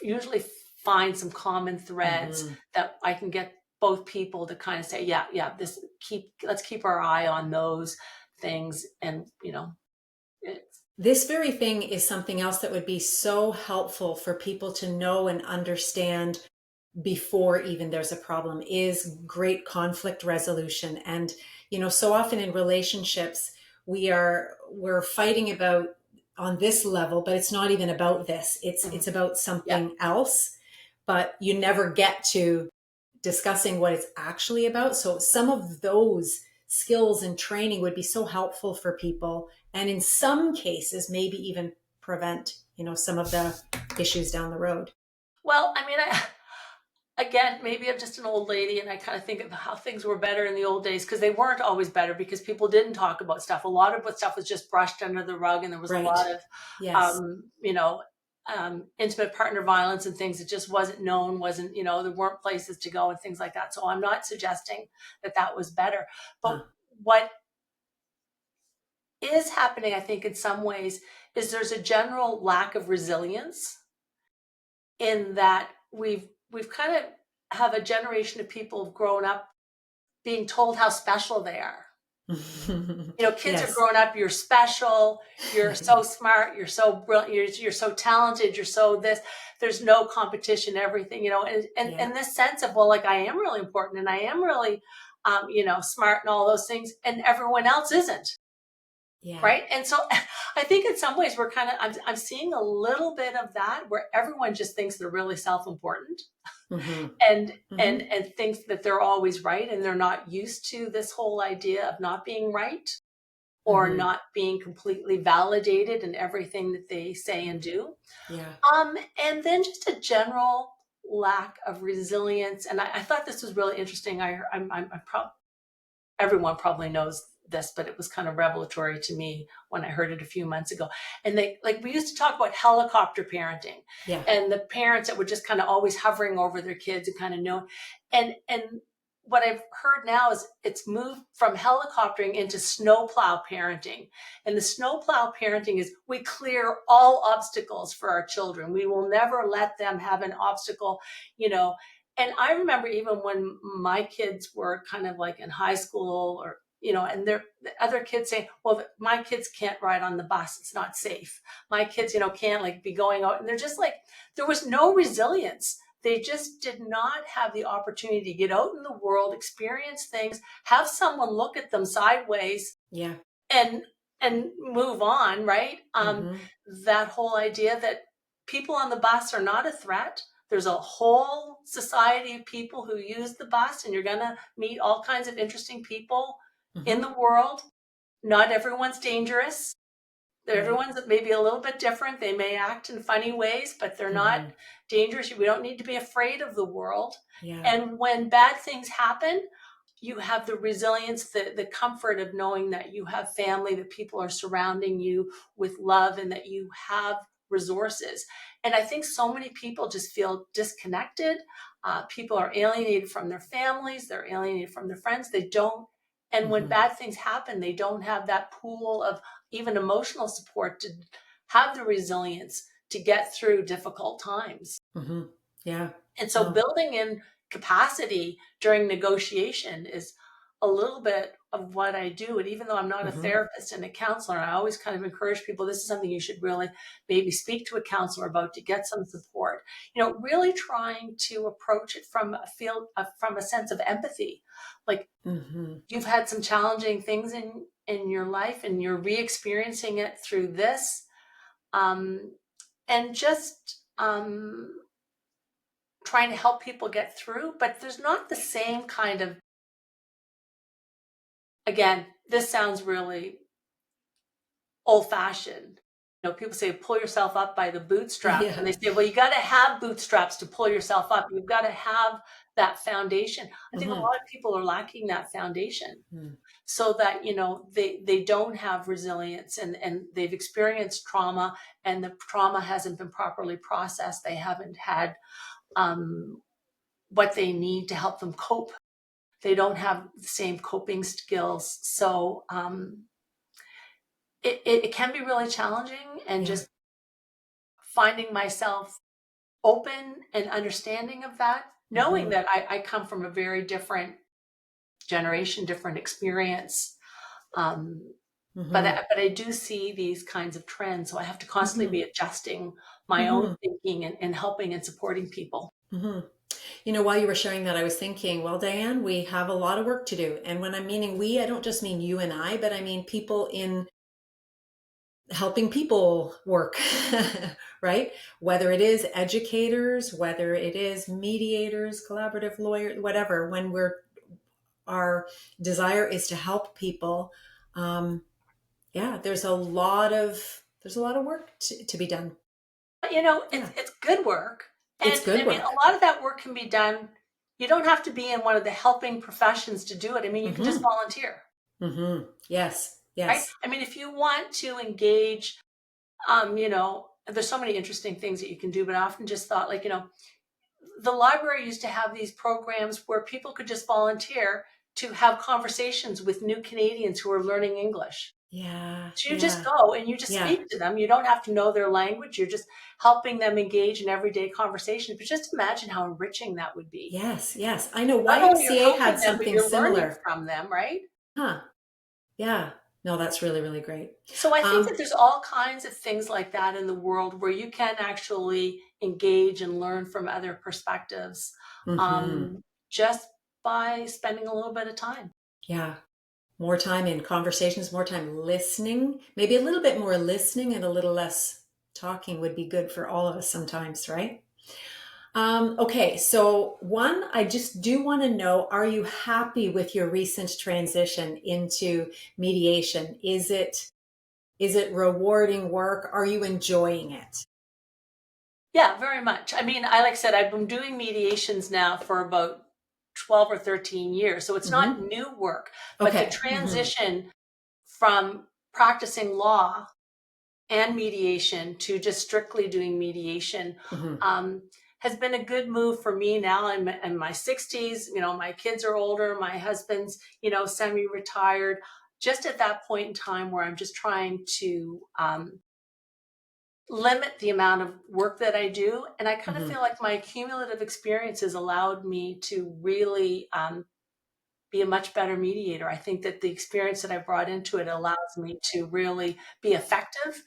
usually find some common threads Mm-hmm. that I can get both people to kind of say, yeah, let's keep our eye on those things. And, it's, This very thing is something else that would be so helpful for people to know and understand before even there's a problem is great conflict resolution. And so often in relationships we're fighting about on this level, but it's not even about this, mhm, it's about yeah. something else, but you never get to discussing what it's actually about. So some of those skills and training would be so helpful for people, and in some cases maybe even prevent some of the issues down the road. Well, I mean, again, maybe I'm just an old lady and I kind of think of how things were better in the old days, because they weren't always better, because people didn't talk about stuff. A lot of what stuff was just brushed under the rug, and there was a Right. lot of, Yes. um, you know, intimate partner violence and things that just wasn't known, there weren't places to go and things like that. So I'm not suggesting that that was better. Huh. But what is happening, I think, in some ways, is there's a general lack of resilience, in that we've kind of have a generation of people who've grown up being told how special they are. Kids are Yes. growing up, you're special, you're so smart, you're so brilliant, you're so talented, you're so this, there's no competition, everything, Yeah. and this sense of, well, like, I am really important and I am really, smart and all those things, and everyone else isn't. Yeah. Right. And so I think in some ways we're I'm seeing a little bit of that, where everyone just thinks they're really self-important, Mm-hmm. and Mm-hmm. thinks that they're always right, and they're not used to this whole idea of not being right, or Mm-hmm. not being completely validated in everything that they say and do. Yeah. And then just a general lack of resilience. And I thought this was really interesting. Everyone probably knows this, but it was kind of revelatory to me when I heard it a few months ago. And we used to talk about helicopter parenting, Yeah. and the parents that were just kind of always hovering over their kids and kind of know. And what I've heard now is it's moved from helicoptering into snowplow parenting. And the snowplow parenting is, we clear all obstacles for our children. We will never let them have an obstacle, you know, and I remember even when my kids were kind of like in high school, or, and the other kids saying, well, my kids can't ride on the bus, it's not safe. My kids, can't like be going out. And they're just like, there was no resilience. They just did not have the opportunity to get out in the world, experience things, have someone look at them sideways, Yeah. and move on, right? Mm-hmm. That whole idea that people on the bus are not a threat. There's a whole society of people who use the bus, and you're going to meet all kinds of interesting people in Mm-hmm. the world. Not everyone's dangerous. Right. Everyone's maybe a little bit different. They may act in funny ways, but they're not Mm-hmm. dangerous. We don't need to be afraid of the world. Yeah. And when bad things happen, you have the resilience, the comfort of knowing that you have family, that people are surrounding you with love, and that you have resources. And I think so many people just feel disconnected. People are alienated from their families, they're alienated from their friends. They don't, and when Mm-hmm. bad things happen, they don't have that pool of even emotional support to have the resilience to get through difficult times. Mm-hmm. Yeah. And so No. building in capacity during negotiation is a little bit of what I do. And even though I'm not a Mm-hmm. therapist and a counselor, I always kind of encourage people, this is something you should really maybe speak to a counselor about, to get some support. Really trying to approach it from from a sense of empathy. Like, Mm-hmm. you've had some challenging things in your life, and you're re-experiencing it through this. Um, and just trying to help people get through, but there's not the same kind of, again, this sounds really old fashioned. People say pull yourself up by the bootstraps, and Yeah. they say, well, you got to have bootstraps to pull yourself up. You've got to have that foundation. I think a Mm-hmm. lot of people are lacking that foundation, Mm. so that, they don't have resilience, and they've experienced trauma, and the trauma hasn't been properly processed. They haven't had um, what they need to help them cope. They don't have the same coping skills. So it can be really challenging, and Yeah. just finding myself open and understanding of that, knowing that I come from a very different generation, different experience. But I do see these kinds of trends, so I have to constantly be adjusting my own thinking and helping and supporting people. You know, while you were sharing that, I was thinking, well, Diane, we have a lot of work to do. And when I'm meaning we, I don't just mean you and I, but I mean people in helping people work, right? Whether it is educators, whether it is mediators, collaborative lawyers, whatever, when our desire is to help people, yeah, there's a lot of work to be done. But, you know, Yeah, it's good work. it's And good I mean, work. a lot of that work can be done. You don't have to be in one of the helping professions to do it. I mean, you can just Mm-hmm. volunteer, Yes, right? yes. I mean, if you want to engage, you know, there's so many interesting things that you can do, but I often just thought, like, you know, the library used to have these programs where people could just volunteer to have conversations with new Canadians who are learning English. Yeah, So you just yeah, go and you just yeah. speak to them. You don't have to know their language. You're just helping them engage in everyday conversation. But just imagine how enriching that would be. Yes, yes. I know Not only you're YMCA had helping them, but something you're learning similar. from them, right? Huh. Yeah. No, that's really, really great. So I think Um, that there's all kinds of things like that in the world where you can actually engage and learn from other perspectives, mhm. just by spending a little bit of time. Yeah. More time in conversations, more time listening. Maybe a little bit more listening and a little less talking would be good for all of us sometimes, right? Okay, so one, I just do want to know, are you happy with your recent transition into mediation? Is it rewarding work? Are you enjoying it? Yeah, very much. I mean, like I said, I've been doing mediations now for about 12 or 13 years. So it's not Hmm. new work, but the Okay. transition from practicing law and mediation to just strictly doing mediation Hmm. um, has been a good move for me now. I'm in my 60s, you know, my kids are older, my husband's, you know, semi-retired, just at that point in time where I'm just trying to limit the amount of work that I do. And I kind of Hmm. feel like my cumulative experience has allowed me to really be a much better mediator. I think that the experience that I brought into it allows me to really be effective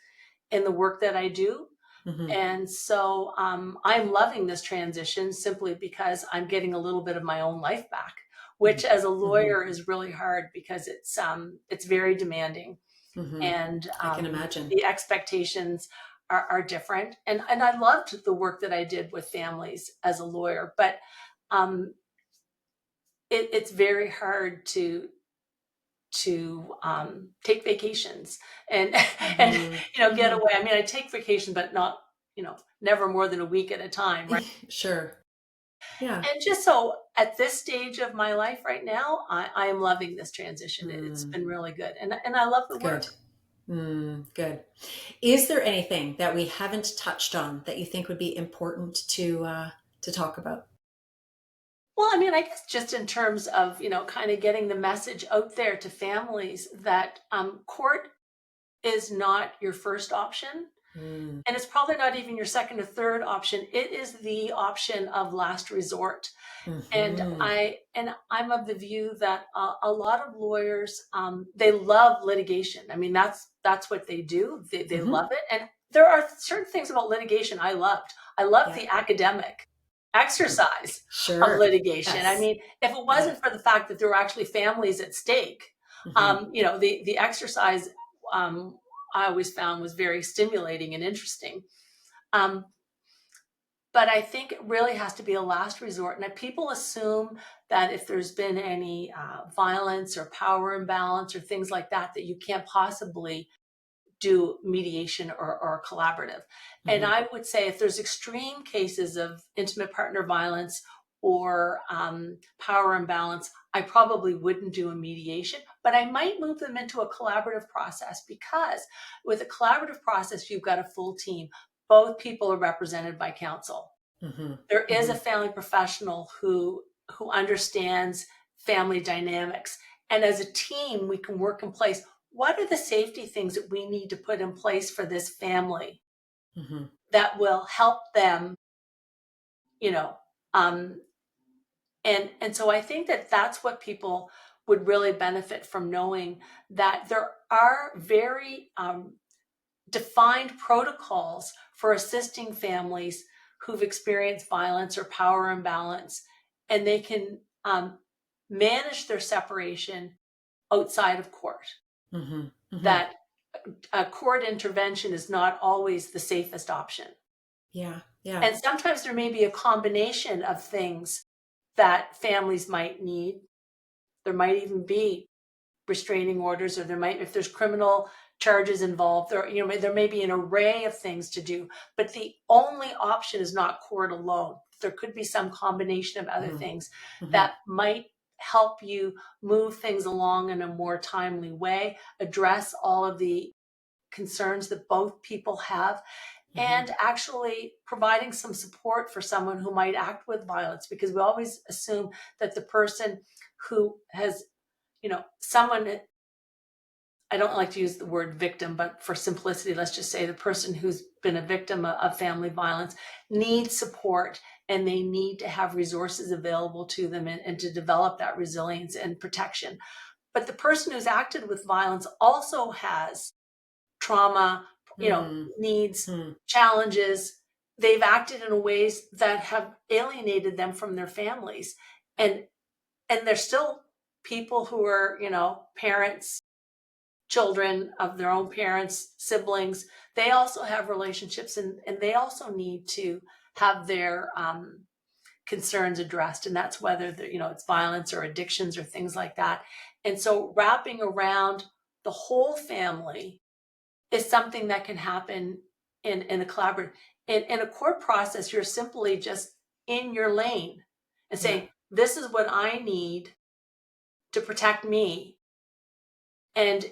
in the work that I do. Hmm. And so I'm loving this transition simply because I'm getting a little bit of my own life back, which as a Hmm. lawyer is really hard because it's very demanding Hmm. and I can imagine. the expectations are different. And I loved the work that I did with families as a lawyer, but um, it's very hard to take vacations and and Hmm. you know get Hmm. away. I mean, I take vacation, but not never more than a week at a time, right? Sure. Yeah. And just so at this stage of my life right now, I am loving this transition. It's Mm, been really good, and I love the good. work. Good. Is there anything that we haven't touched on that you think would be important to talk about? Well, I mean, I guess just in terms of kind of getting the message out there to families that court is not your first option. Mm, And it's probably not even your second or third option. It is the option of last resort. And hmm. I'm of the view that a lot of lawyers they love litigation. I mean, that's what they do. They Hmm. love it. And there are certain things about litigation I loved. I loved Yeah. the academic exercise of Sure. litigation. I Yes. mean, if it Yeah. wasn't for the fact that there were actually families at stake, Hmm. the exercise um, I always found was very stimulating and interesting. Um, but I think it really has to be a last resort. And if people assume that if there's been any violence or power imbalance or things like that, that you can't possibly do mediation or collaborative. And Hmm. I would say if there's extreme cases of intimate partner violence or power imbalance, I probably wouldn't do a mediation, but I might move them into a collaborative process because with a collaborative process, you've got a full team. Both people are represented by counsel. Hmm. There is a Hmm. family professional who understands family dynamics. And as a team, we can work in place. What are the safety things that we need to put in place for this family Hmm. that will help them you know, and so I think that that's what people would really benefit from, knowing that there are very defined protocols for assisting families who've experienced violence or power imbalance, and they can manage their separation outside of court. Mm-hmm. Mm-hmm. That a court intervention is not always the safest option. Yeah. Yeah. And sometimes there may be a combination of things that families might need. There might even be restraining orders, or there might, if there's criminal charges involved, there may be an array of things to do, but the only option is not court alone. There could be some combination of other Mm-hmm. things Mm-hmm. that might help you move things along in a more timely way, address all of the concerns that both people have, and actually providing some support for someone who might act with violence, because we always assume that the person who has, someone, I don't like to use the word victim, but for simplicity, let's just say the person who's been a victim of family violence needs support, and they need to have resources available to them, and to develop that resilience and protection. But the person who's acted with violence also has trauma, needs, Mm-hmm. challenges. They've acted in ways that have alienated them from their families. And they're still people who are, parents, children of their own parents, siblings. They also have relationships, and they also need to have their concerns addressed. And that's whether it's violence or addictions or things like that. And so wrapping around the whole family is something that can happen in a collaborative. In a court process, you're simply just in your lane and saying, this is what I need to protect me. And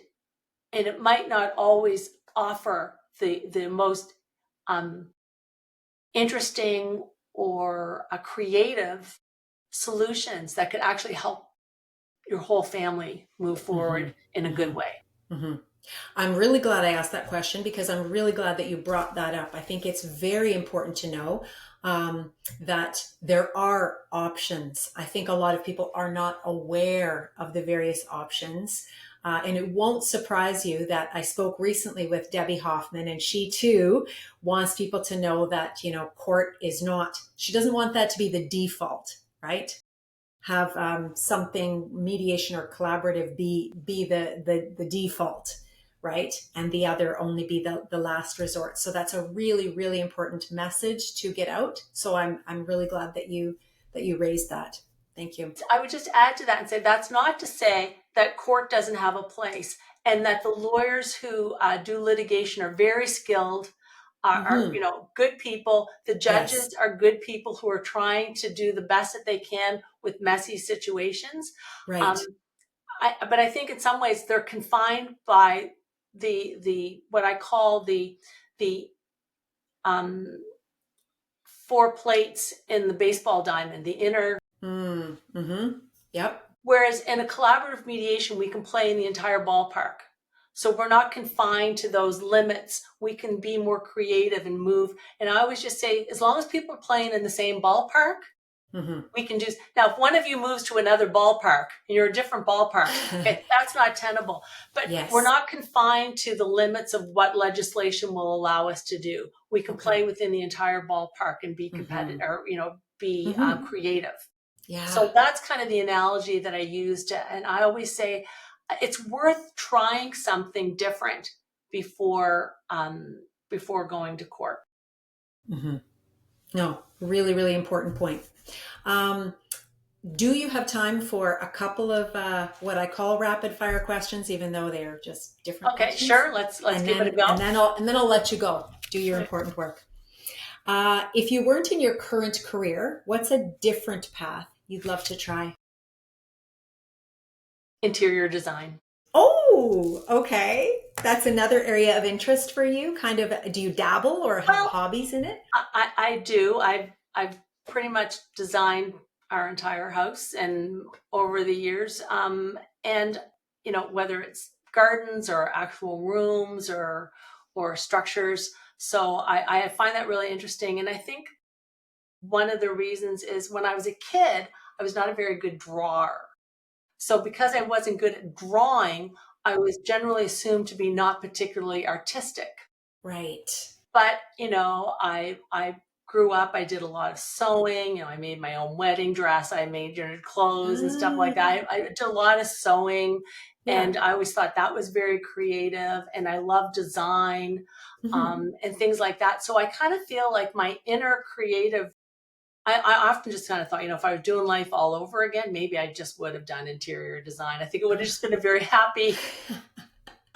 it might not always offer the most interesting or creative solutions that could actually help your whole family move forward in a good way. Mm-hmm. I'm really glad I asked that question, because I'm really glad that you brought that up. I think it's very important to know that there are options. I think a lot of people are not aware of the various options. And it won't surprise you that I spoke recently with Debbie Hoffman, and she too wants people to know that, court is not, she doesn't want that to be the default, right? Have something, mediation or collaborative, be the default, right? And the other only be the last resort. So that's a really, really important message to get out. So I'm really glad that you raised that. Thank you. I would just add to that and say, that's not to say that court doesn't have a place, and that the lawyers who do litigation are very skilled, are good people. The judges are good people who are trying to do the best that they can with messy situations. Right. But I think in some ways they're confined by the what I call the four plates in the baseball diamond, the inner. Mm-hmm. Yep. Whereas in a collaborative mediation, we can play in the entire ballpark. So we're not confined to those limits. We can be more creative and move. And I always just say, as long as people are playing in the same ballpark, we can do. Now, if one of you moves to another ballpark and you're a different ballpark, okay, that's not tenable. But we're not confined to the limits of what legislation will allow us to do. We can play within the entire ballpark and be competitive, or be creative. Yeah. So that's kind of the analogy that I used. And I always say it's worth trying something different before going to court. No, really, really important point. Do you have time for a couple of what I call rapid fire questions, even though they're just different? Okay, questions? Sure. Let's give it a go. And then I'll let you go. Do your important work. If you weren't in your current career, what's a different path you'd love to try? Interior design. Oh, okay. That's another area of interest for you. Kind of, do you dabble or have hobbies in it? I do. I've pretty much designed our entire house, and over the years, and whether it's gardens or actual rooms or structures. So I find that really interesting, and I think one of the reasons is when I was a kid, I was not a very good drawer. So because I wasn't good at drawing, I was generally assumed to be not particularly artistic. Right. But, I grew up, I did a lot of sewing, I made my own wedding dress, I made clothes and stuff like that. I did a lot of sewing, Yeah. and I always thought that was very creative, and I love design, and things like that. So I kind of feel like my inner creative, I often just kind of thought, if I was doing life all over again, maybe I just would have done interior design. I think it would have just been a very happy.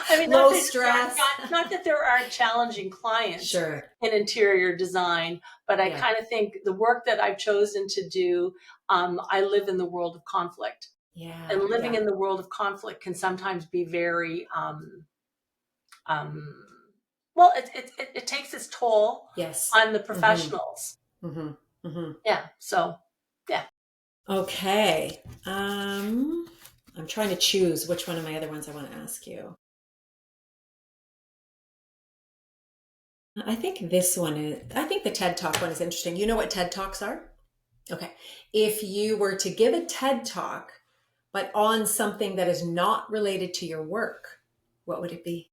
I mean, Low stress. not that there aren't challenging clients Sure. in interior design, but I Yeah. kind of think the work that I've chosen to do, I live in the world of conflict. Yeah. And living Yeah. in the world of conflict can sometimes be very, um, well, it takes its toll Yes. on the professionals. Mm-hmm. Mm-hmm. Yeah. So, yeah. Okay. I'm trying to choose which one of my other ones I want to ask you. I think the TED Talk one is interesting. You know what TED Talks are? Okay. If you were to give a TED Talk, but on something that is not related to your work, what would it be?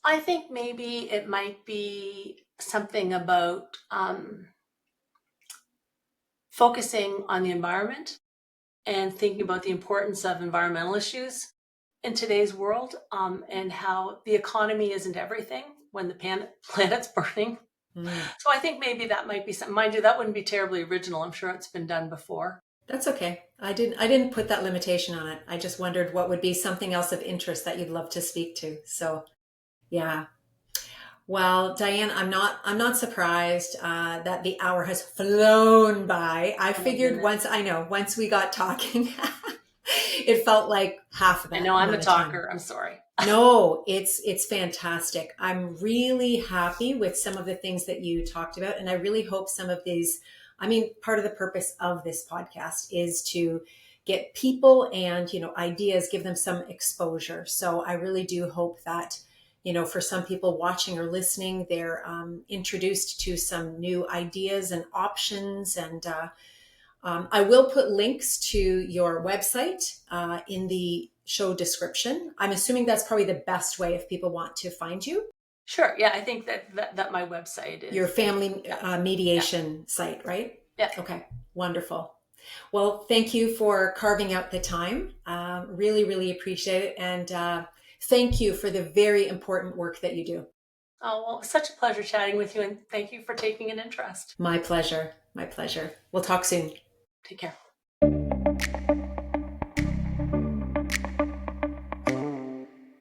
I think maybe it might be something about focusing on the environment and thinking about the importance of environmental issues in today's world, and how the economy isn't everything when the planet's burning. Mm, So I think maybe that might be something. Mind you, that wouldn't be terribly original. I'm sure it's been done before. that's okay. I didn't put that limitation on it. I just wondered what would be something else of interest that you'd love to speak to. So yeah. Well, Diane, I'm not surprised that the hour has flown by. I Oh my figured goodness. once we got talking, it felt like half of I that know I'm a amount of time. talker. I'm sorry. No, it's fantastic. I'm really happy with some of the things that you talked about, and I really hope some of these. I mean, part of the purpose of this podcast is to get people and ideas, give them some exposure. So I really do hope that for some people watching or listening, they're introduced to some new ideas and options. And I will put links to your website in the show description. I'm assuming that's probably the best way if people want to find you. Sure. Yeah, I think that my website is Your family yeah. mediation site, right? Yeah. Okay, wonderful. Well, thank you for carving out the time. Really, really appreciate it. And thank you for the very important work that you do. Oh, well, such a pleasure chatting with you, and thank you for taking an interest. My pleasure. My pleasure. We'll talk soon. Take care.